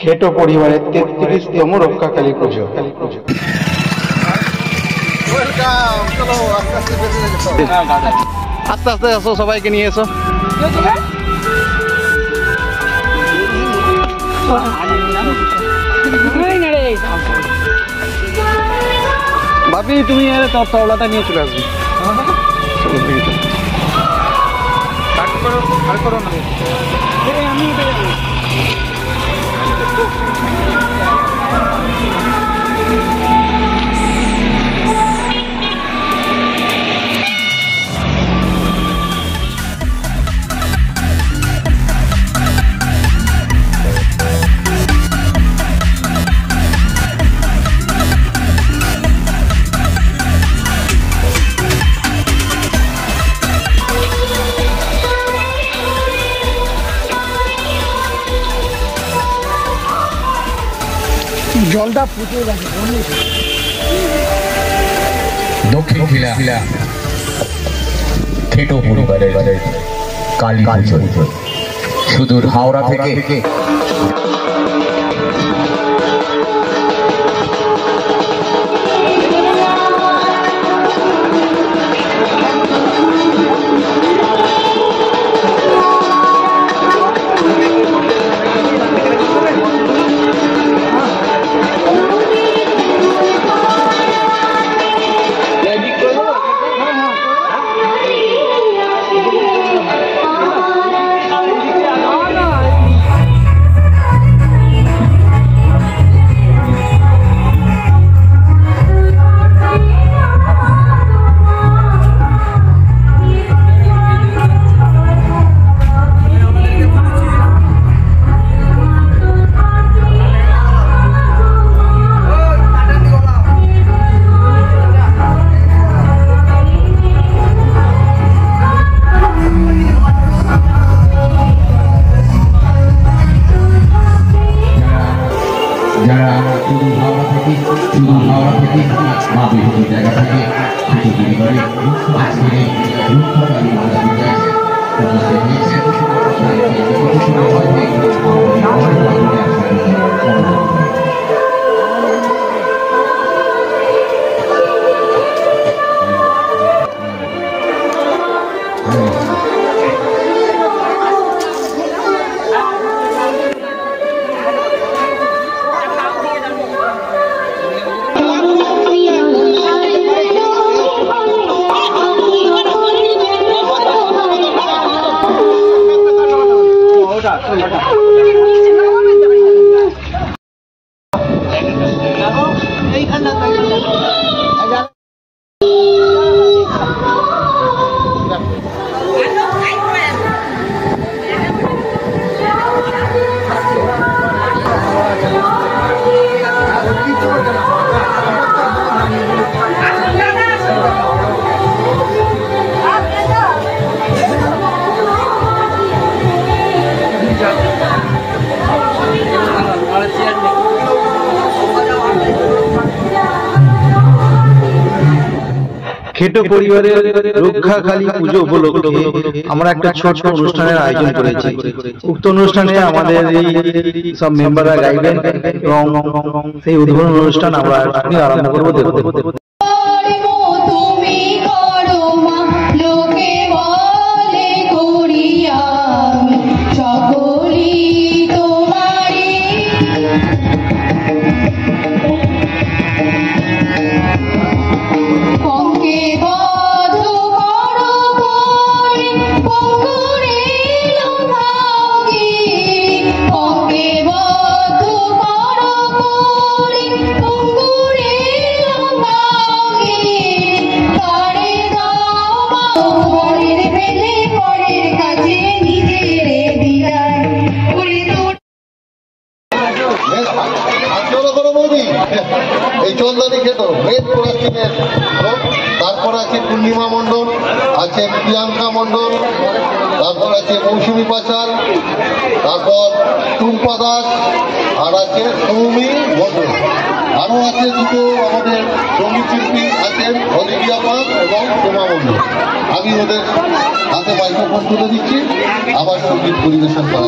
খেটো পরিবারের 33তম রক্ষাকালী পুজো। আস্তে আস্তে আসো, সবাইকে নিয়ে এসো। ভাবি তুমি তওলাটা নিয়ে চলে আসবে। জলটা ফুটে গেছে। দক্ষিণ শিলা খেটো পরিবারের কালী পুজো সুদূর হাওড়া থেকে যারা শুধু হাওড়া থেকে মা বিভিন্ন জায়গা থেকে ছুটি পরিবারে আজকে রক্ষাকালী মাতা খেটো পরিবারের রক্ষাকালী পুজো উপলক্ষে আমরা একটা ছোট অনুষ্ঠানের আয়োজন করেছি। উক্ত অনুষ্ঠানে আমাদের এই সব মেম্বাররা গাইবেন এবং সেই উদ্বোধন অনুষ্ঠান আমরা আরম্ভ করবো। এই চন্দনী খেতো তারপর আছে পূর্ণিমা মণ্ডল, আছে প্রিয়াঙ্কা মণ্ডল, তারপর আছে মৌসুমী পাচাল, তারপর টুম্পা দাস, আর আছে সৌমি মণ্ডল। আরও আছে দুটো আমাদের সঙ্গীত শিল্পী আছেন অলিভিয়া পাল এবং সোমা মণ্ডল। আমি ওদের হাতে মাইক্রোফোন তুলে দিচ্ছি আবার সঙ্গীত পরিবেশন করা।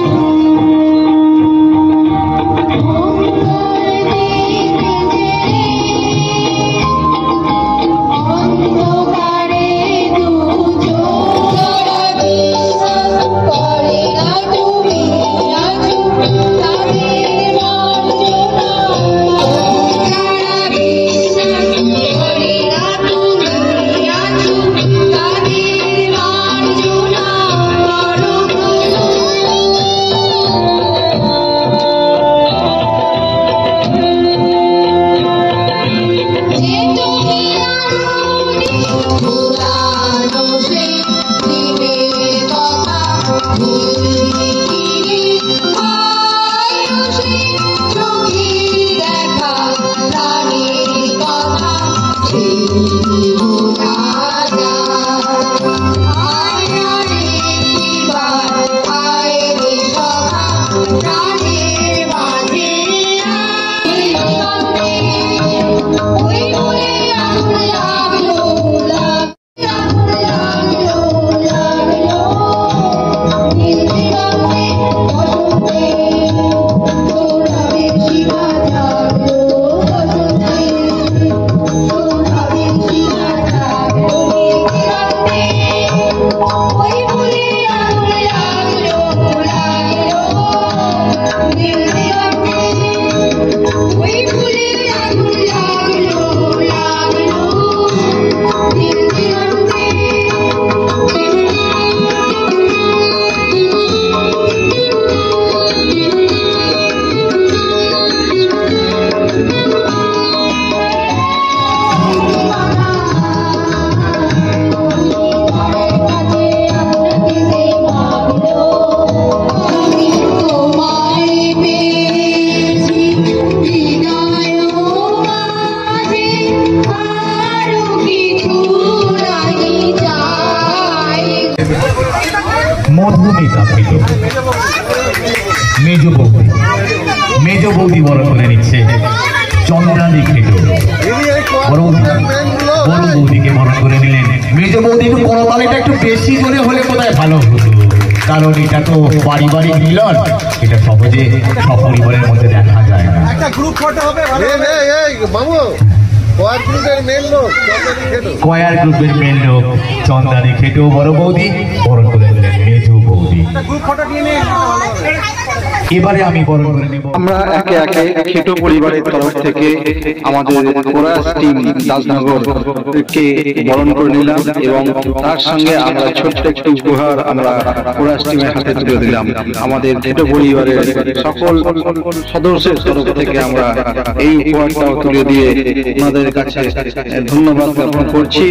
মধুমিতা খেলো মেজ বৌদি বড় করে নিচ্ছে চন্দ্রানী খেলো বড় বৌদিকে বড় করে নিলেন মেজ বৌদি। একটু করতালিটা একটু বেশি জোরে হলে কোথায় ভালো হতো, কারণ এটা তো পারিবারিক মিলন, এটা সহজে সপরিবারের মধ্যে দেখা যায় না। একটা গ্রুপ ফটো হবে বাবু, কয়ার গ্রুপের মেন লোক চন্দ্রানী খেটো বড় বৌদি বরণ করে নিলেন মেজু বৌদি। এবারে আমি বরণ করে নেব। আমরা একে একে খেটো পরিবারের তরফ থেকে আমাদের কোরাস টিম দাসনগরকে বরণ করে নিলাম এবং তার সঙ্গে আমরা ছোট্ট একটু উপহার আমরা কোরাস টিমের হাতে তুলে দিলাম। আমাদের খেটো পরিবারের সকল সদস্যের তরফ থেকে আমরা এই উপহারটাও তুলে দিয়ে ওনাদের কাছে ধন্যবাদ জ্ঞাপন করছি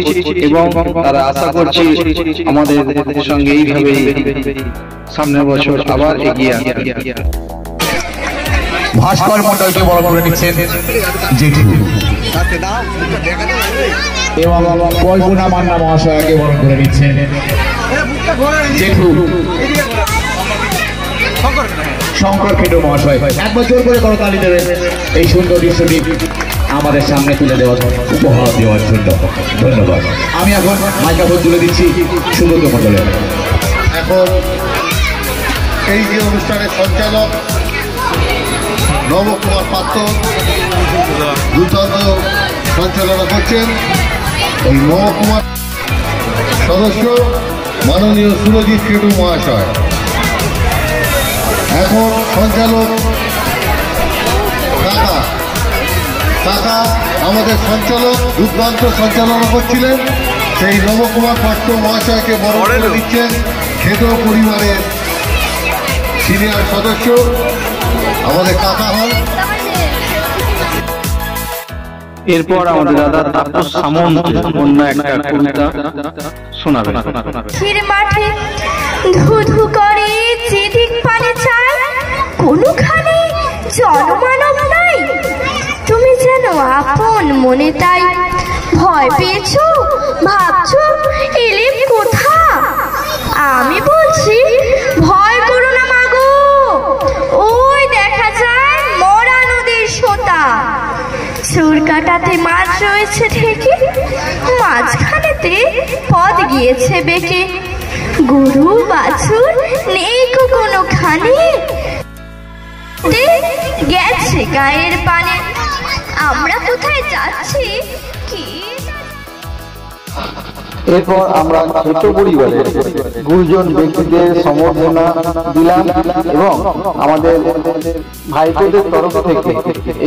এবং তারা আশা করছি আমাদের সঙ্গে এইভাবেই সামনের বছর আবার এগিয়ে আসবে। ভাস্কর মন্ডলকে বড় করে নিচ্ছেন জেঠু এবং কল্পনা মান্না মহাশয়কে বড় করে নিচ্ছেন জেঠু। শঙ্কর খেটো মহাশয় একবার জোর করে করতালি দেবেন এই সুন্দর দৃশ্যটি আমাদের সামনে তুলে দেওয়ার উপহার দেওয়ার জন্য ধন্যবাদ। আমি এখন মাইক্রোফোন তুলে দিচ্ছি সুব্রত মন্ডলের। এখন এই যে অনুষ্ঠানের সঞ্চালক নবকুমার পাত্র দুর্দান্ত সঞ্চালনা করছেন, এই নবকুমার সদস্য মাননীয় সুরজিৎ খেটু মহাশয়। এখন সঞ্চালক কাকা আমাদের সঞ্চালক দুর্দান্ত সঞ্চালনা করছিলেন, সেই নবকুমার পাত্র মহাশয়কে বড় করে দিচ্ছেন খেটো পরিবারের সিনিয়র সদস্য আমাদের কাকা হন। এরপর আমাদের দাদা তাপস সামন্ত অন্য একটা কবিতা শোনাবেন। মাঠে ধু ধু করে যেদিক পানে চায় কোনখানে জনমানব নাই, তুমি যেন আপন মনে তাই ভয় পেয়েছো ভাবছো এলেম কোথা, আমি বলছি ভয় করো না মাগো, ওই দেখা যায় মরা নদীর সোতা, চুর কাটাতে মাছ রয়েছে ঠেকে, মাঝখানেতে পথ গিয়েছে বেঁকে, গরু বাছুর নেই কোনোখানে, গেছে গায়ের পানে, আমরা কোথায় যাচ্ছি কি। এরপর আমরা খেটো পরিবারের গুরুজন ব্যক্তিদের সম্বর্ধনা দিলাম এবং আমাদের ভাইপোদের তরফ থেকে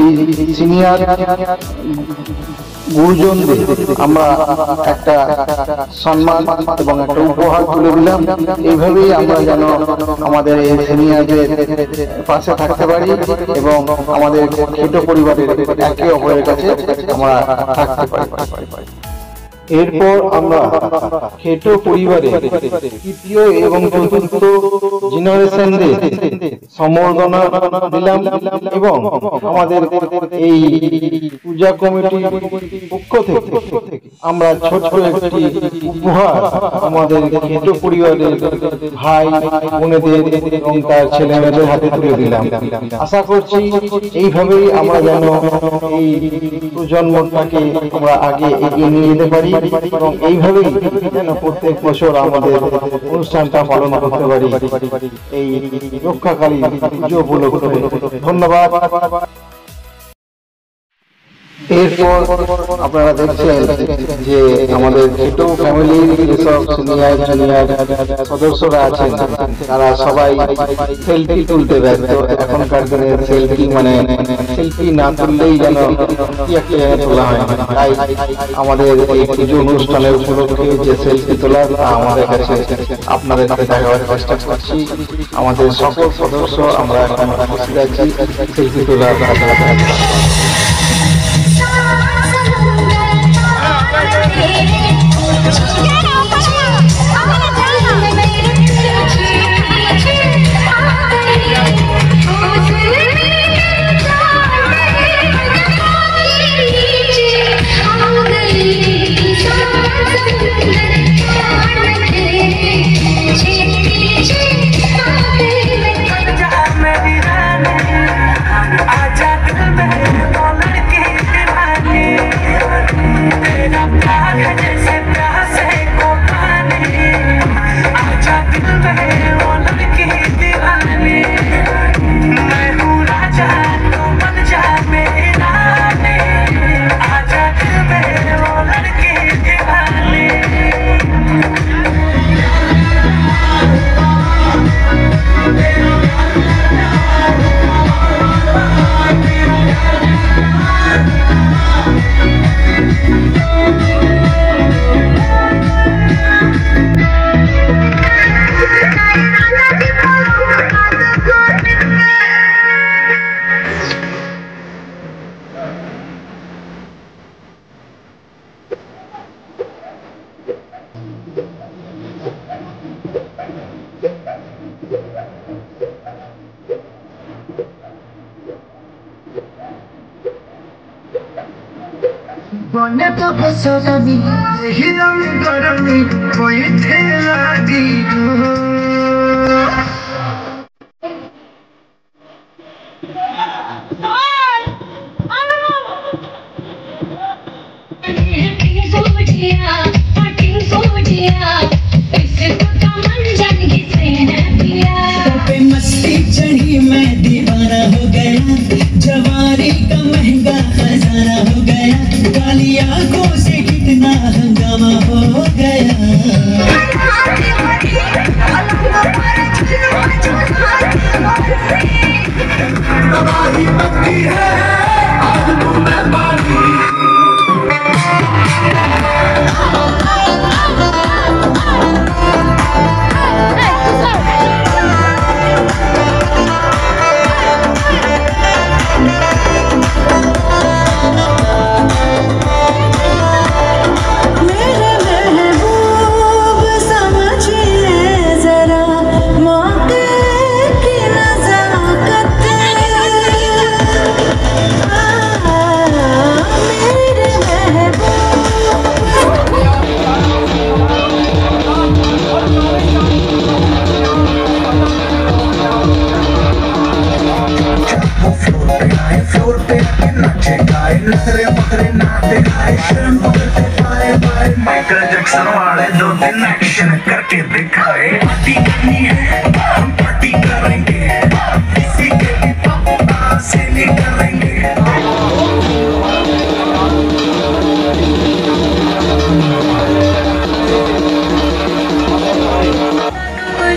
এই সিনিয়র গুরুজনদের আমরা একটা সম্মান এবং একটা উপহার তুলে দিলাম। এইভাবেই আমরা যেন আমাদের এই সিনিয়রদের পাশে থাকতে পারি এবং আমাদের খেটো পরিবারের একে অপরের কাছে আমরা থাকতে পারি। এরপর আমরা খেটো পরিবারের তৃতীয় এবং চতুর্থ জেনারেশনদের সম্বর্ধনা দিলাম এবং আমাদের এই পূজা কমিটির পক্ষ থেকে আমরা ছোট একটি উপহার আমাদের খেটো পরিবারের ভাই বোনেদের এবং তার ছেলে মেয়েদের হাতে তুলে দিলাম। আশা করছি এইভাবেই আমরা যেন এই প্রজন্মটাকে আমরা আগে এগিয়ে নিয়ে যেতে পারি এবং এইভাবেই যেন প্রত্যেক বছর আমাদের অনুষ্ঠানটা পালন করতে পারি এই রক্ষাকালী পুজো উপলক্ষে। ধন্যবাদ। এরপর আপনারা দেখছেন যে আমাদের খেটো ফ্যামিলির যেসব সিনিয়র জুনিয়র সদস্যরা আছেন তারা সবাই সেলফি তুলতে ব্যস্ত। এখনকার দিনে সেলফি মানে সেলফি না তুললেই যেন কি একটা তোলা হয়। তাই আমাদের এই পুজো অনুষ্ঠানের উপলক্ষে যে সেলফি তোলা তা আমাদের কাছে আপনাদের কাছে দেখাবার চেষ্টা করছি। আমাদের সকল সদস্য আমরা এখন উপস্থিত আছি সেলফি তোলার Bonito beso de mí, girame para mí, voy a tener aquí. मस्ती चढ़ी मैं दीवाना हो गया, जवानी का महंगा खजाना हो गया, काली आंखों से कितना हंगामा हो गया। तबाही मचती है आलू में पानी। माइकल जैक्सन वाले 2-3 एक्शन करके दिखाए। पार्टी करनी है हम पार्टी करेंगे, किसी के भी पापा से नहीं करेंगे।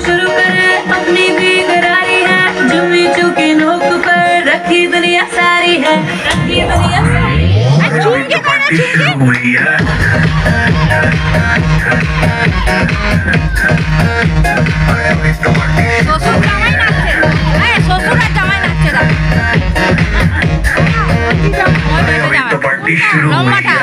शुरू करें अपनी बेकरारी है, जुमी चुकी नोक पर रखी दुनिया सारी है, रखी दुनिया सारी है। पार्टी शुरू हुई है। पार्टी शुरू हुई है।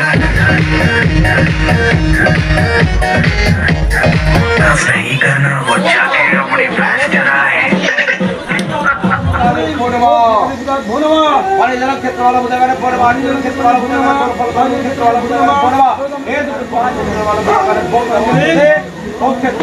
क्षेत्र वाला बुझाने पड़वा आदिवासी क्षेत्र वाला बुझाने पड़वा क्षेत्र वाला बुझाने पड़वा ये तो पांच क्षेत्र वाला बुझाने बहुत क्षेत्र